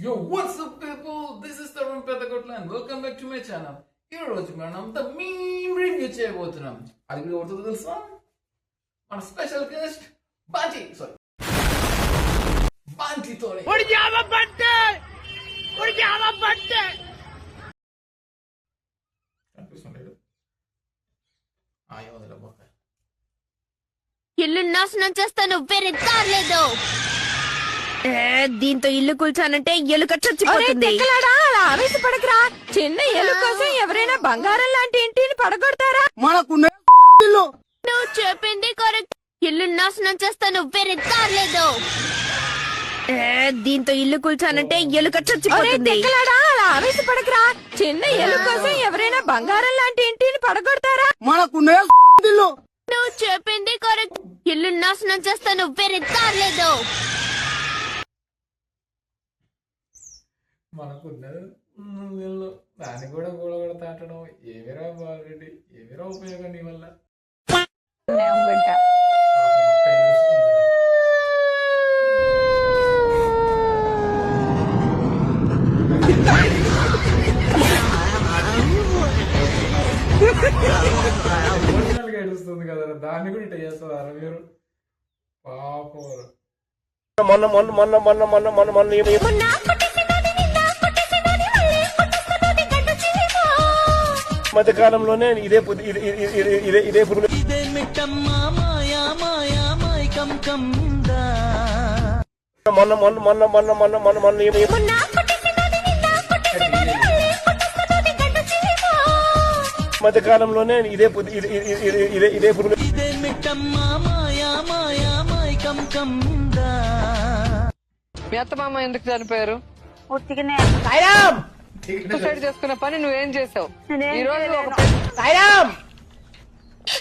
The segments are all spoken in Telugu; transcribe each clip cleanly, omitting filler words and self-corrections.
Yo, what's up people? This is Tarun Petakotla and welcome back to my channel. ఈ రోజు మనం ద మీమ్ రివ్యూ చేయబోతున్నాం. అది కూడా ఎవరితో తెలుసా? మన స్పెషల్ గెస్ట్ బాంటీతోనే. కనిపిస్తున్నాడు. ఏమోదిరా బొక్క. ఇల్లు నాశనం చేస్తాను, వేరే దార్లేదు. దీంతో ఇల్లు కూల్చానంటే ఎలుక చచ్చిపోతుంది. ఆవేశపడకరా, చిన్న ఎలుక కోసం ఎవరైనా బంగారం లాంటి ఇంటిని పడగొడతారా? నువ్వు చెప్పింది కరెక్ట్. ఇల్లు నాశనం చేస్తాను, వేరే దార్లేదు. దీంతో ఇల్లు కూల్చానంటే ఎలుక చచ్చిపోతుంది. ఆవేశపడకరా, చిన్న ఎలుక కోసం ఎవరైనా బంగారం లాంటి ఇంటిని పడగొడతారా? నువ్వు చెప్పింది కరెక్ట్. ఇల్లు నాశనం చేస్తాను, వేరే దార్లేదు. మనకున్నది ఇల్లు, దాన్ని కూడా గోడ తాటడం ఏమిరా బాగుండి, ఏమిరా ఉపయోగం నీ వల్ల. ఏడుస్తుంది కదా, దాన్ని కూడా ఇట్లా చేస్తారా మీరు? పాపం మధ్య కాలంలోనే ఇదే పురుగు మధ్య కాలంలోనే ఇదే పురుగు. మీ అత్త మామ ఎందుకు చనిపోయారు? ఉత్తిగానే సూసైడ్ చేసుకున్న పని నువ్వేం చేసావు? ఈ రోజు ఒక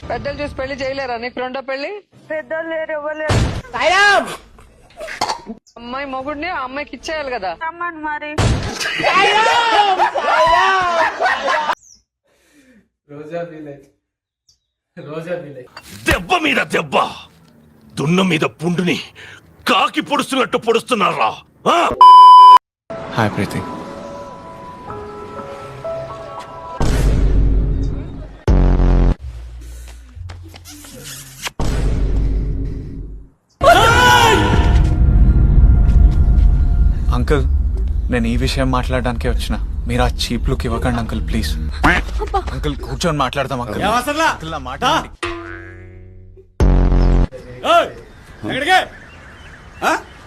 పెద్దలు చూసి పెళ్లి చేయలేరా? నీకు రెండో పెళ్లి? పెద్దోళ్ళు లేరు, ఎవరు లేరు. అమ్మాయి మొగుడిని ఆ అమ్మాయికి ఇచ్చేయాలి కదా. రమ్మని మరి రోజా విలై దెబ్బ మీద దెబ్బ, దున్న మీద పుండుని కాకి పొడుస్తున్నట్టు పొడుస్తున్నారా? హాయ్ ప్రీతి. అంకుల్, నేను ఈ విషయం మాట్లాడడానికే వచ్చిన. మీరు ఆ చీప్ లుక్ ఇవ్వకండి అంకుల్, ప్లీజ్. అంకుల్ కూర్చొని మాట్లాడదాం అంకుల్. అంకుల్, నా మాట వినండి.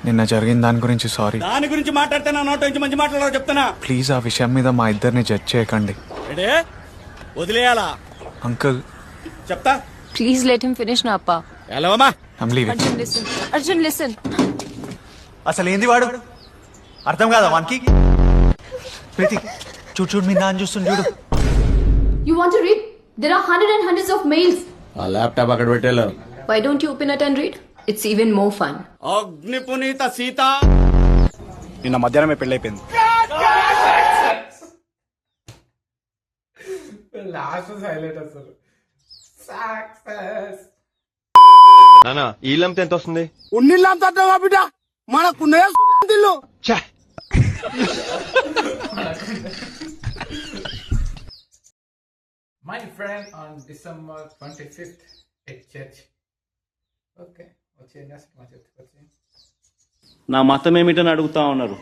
నిన్న జరిగిన దాని గురించి సారీ. దాని గురించి మాట్లాడితే నా నోట్ నుంచి మంచి మాట్లాడాలో చెప్తానా? ప్లీజ్ ఆ విషయం మీద మా ఇద్దరిని జడ్జ్ చేయకండి. వదిలేయాలా? అంకుల్ చెప్తా. Please let him finish, Nappa. ఎలావమ్మా? I'm leaving. Arjun, listen. అసలు ఏంది వాడు? అర్థం కాదా వానికి? ప్రీతి చూడు చూడు, మీ నాన్న చూస్తుంది చూడు. You want to read? There are hundreds and hundreds of mails. ఆ ల్యాప్టాప్ అక్కడ పెట్టేలా. Why don't you open it and read? It's even more fun. అగ్ని పునీత సీత. నిన్న మధ్యాహ్నమే పెళ్ళైపోయింది. లాస్ట్ హైలైట్ అసలు. సక్సెస్. నానా ఈ లంప్ ఎంత వస్తుంది? ఉన్నిల్లంతా బిడ్డ మనకు ఇల్లు. My friend on December 25th at church. Okay. నా మతం ఏమిటని అడుగుతా ఉన్నారు.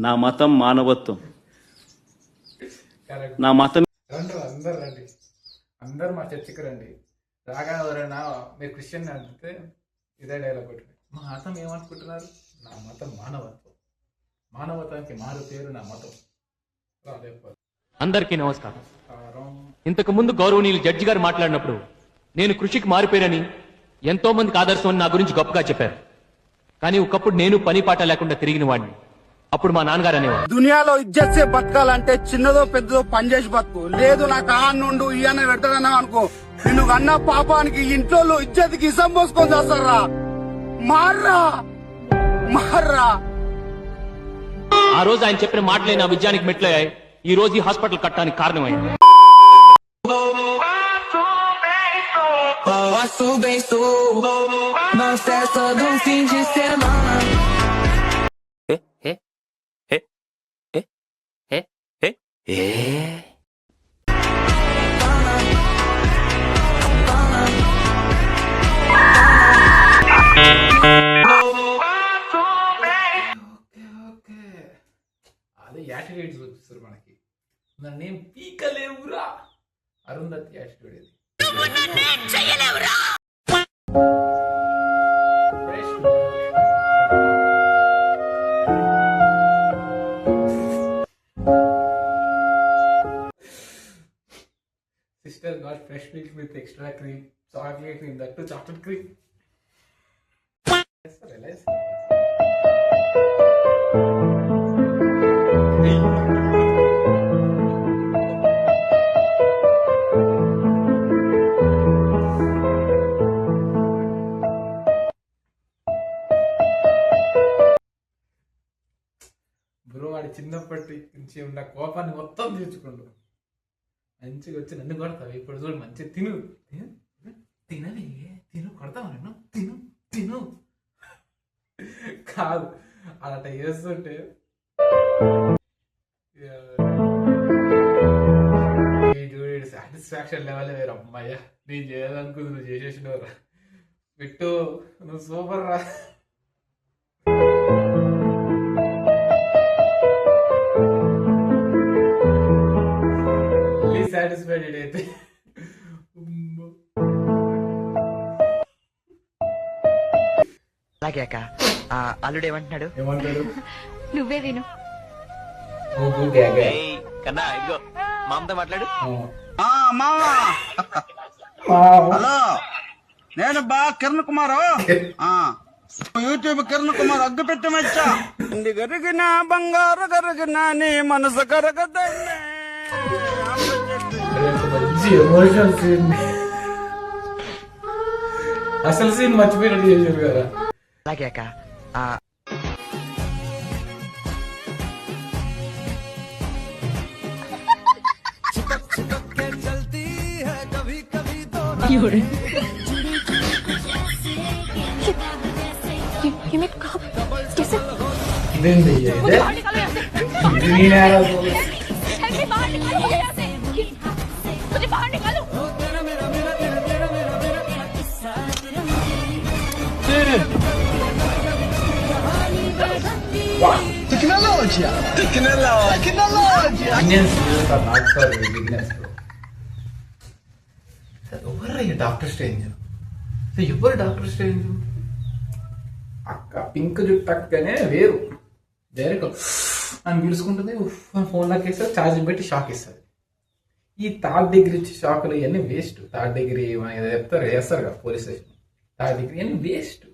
నా మతం మానవత్వం. నా మతం. అందరు రండి, అందరు మా చర్చికి రండి. రాగా ఎవరైనా మీరు క్రిస్టియన్ అడిగితే ఇదే డైలాగ్ కొట్టి, మా మతం ఏమనుకుంటున్నారు? నా మతం మానవత్వం. మానవతానికి మారు పేరు నా మతం. అందరికీ నమస్కారం. ఇంతకు ముందు గౌరవనీయులు జడ్జి గారు మాట్లాడినప్పుడు నేను కృషికి మారిపోయానని, ఎంతో మందికి ఆదర్శం అని నా గురించి గొప్పగా చెప్పారు. కానీ ఒకప్పుడు నేను పని పాట లేకుండా తిరిగిన వాడిని. అప్పుడు మా నాన్నగారు అనేవాడు, దునియాలో ఇజ్జత్ సే బతకాలంటే చిన్నదో పెద్దదో పనిచేసి బతుకు. లేదు నాకు ఆ నుండు ఈ అన్న పెడతాడన్నా అనుకో, నిన్ను అన్న పాపానికి ఇంట్లో ఇజ్జత్కి ఇసం పోసుకొని చేస్తారా? మార్రా మార్రా. ఆ రోజు ఆయన చెప్పిన మాటలే నా విజయానికి మెట్లయ్యాయి. ఈ రోజు ఈ హాస్పిటల్ కట్టడానికి కారణమయ్యాయి. అదే యాటిట్యూడ్ చూపిస్తారు మనకి. నన్నేం పీకలేవురా, అరుంధతి యాటిట్యూడ్ ఇది. Sister got fresh milk with extra cream, chocolate cream, that too chocolate cream. Yes, sir, realize. Bro వాడి చిన్నప్పటి నుంచి ఉన్న కోపాన్ని మొత్తం తీర్చుకుండు. మంచిగా వచ్చి నన్ను కొడతావు ఇప్పుడు చూడు, మంచిగా తిను తినలే, తిను కొడతావు నన్ను, తిను తిను కాదు అలా చేస్తుంటే సాటిస్ఫాక్షన్ లెవెల్ వేరు. అమ్మాయ్యా నేను చేయాలనుకుంది నువ్వు చేసేసినవరా, పెట్టు నువ్వు సూపర్ రా. సాటిస్ఫైడ్ అయితే అలాగే అక్క. అల్లుడు ఏమంటున్నాడు? ఏమంటాడు? నువ్వే విను. కన్నా ఇదిగో మామతో మాట్లాడు. మామా హలో, నేను కిరణ్ కుమార్, యూట్యూబ్ కిరణ్ కుమార్ అగ్గు పెట్టి మచ్చా. గరిగిన బంగారు గరిగిన నీ మనసు కరగదన్నే. మంచి ఎమోషనల్ సీన్, అసలు సీన్ మర్చిపోయినట్టు చేశారు కదా. అలాగే అక్క. ఇదేంటి ఇదే? ఇది నేనేరా చూడు. ఎవరు డాక్టర్ స్ట్రేంజ్? ఎవరు డాక్టర్ స్ట్రేంజ్? అక్క పింక్ జుట్టు అక్కనే వేరు, డైరెక్ట్ అని పిలుచుకుంటుంది, ఫోన్ లాక్ వేస్తారు, ఛార్జింగ్ పెట్టి షాక్ ఇస్తుంది. ఈ థర్డ్ డిగ్రీ షాకులు ఇవన్నీ వేస్ట్. థర్డ్ డిగ్రీ ఏదో చెప్తారు, వేస్తారు కదా పోలీస్ స్టేషన్, థర్డ్ డిగ్రీ అన్నీ వేస్ట్.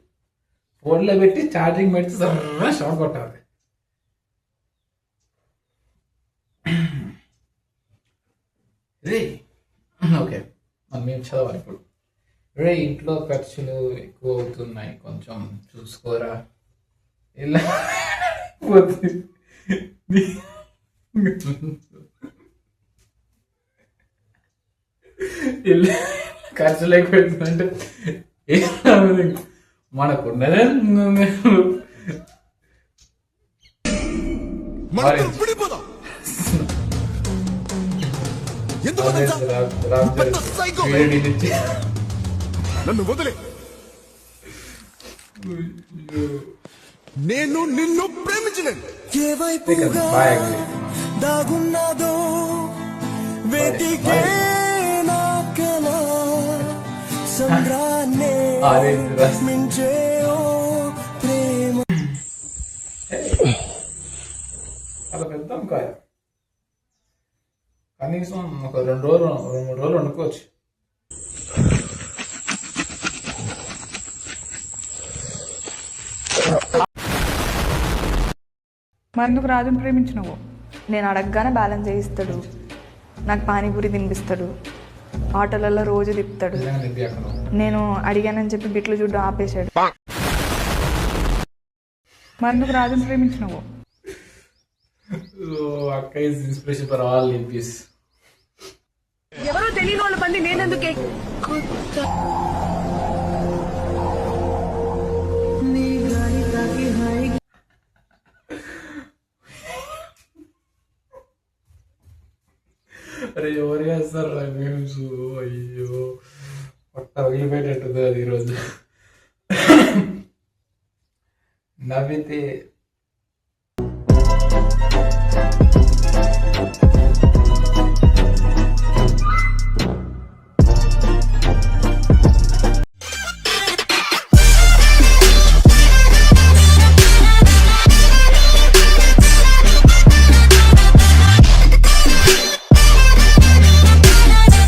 ఫోన్లో పెట్టి ఛార్జింగ్ పెట్టి సర్రా షాక్ కొట్టాలి. రే ఓకే, మనం మేము చదవాలి ఇప్పుడు. రే ఇంట్లో ఖర్చులు ఎక్కువ అవుతున్నాయి, కొంచెం చూసుకోరా. ఇలా ఖర్చులు ఎక్కువ అవుతుందంటే మనకున్నదే నన్ను వదిలే, నేను నిన్ను ప్రేమించలేను. దాగున్నదో వెతికే అలా పెద్దాం కాయ, కనీసం ఒక 2 రోజులు 3 రోజులు వండుకోవచ్చు. మరెందుకు రాజుని ప్రేమించినవు? నేను అడగగానే బ్యాలెన్స్ చేయిస్తాడు, నాకు పానీపూరి తినిపిస్తాడు, ఆటోలలో రోజు తిప్పుతాడు. నేను అడిగానని చెప్పి బిట్లు చూడడం ఆపేశాడు. మరెందుకు రాజుని ప్రేమించినవు? అక్క ఇస్ ఇన్స్పిరేషన్ ఫర్ ఆల్ లింపీస్. ఎవరో తెలియని వాళ్ళ పని నేనెందుకే? అరే ఎవరు చేస్తారు మీమ్స్? అయ్యో పొట్ట పగిలిపోయేటట్టుంది అది ఈరోజు. నవ్వితే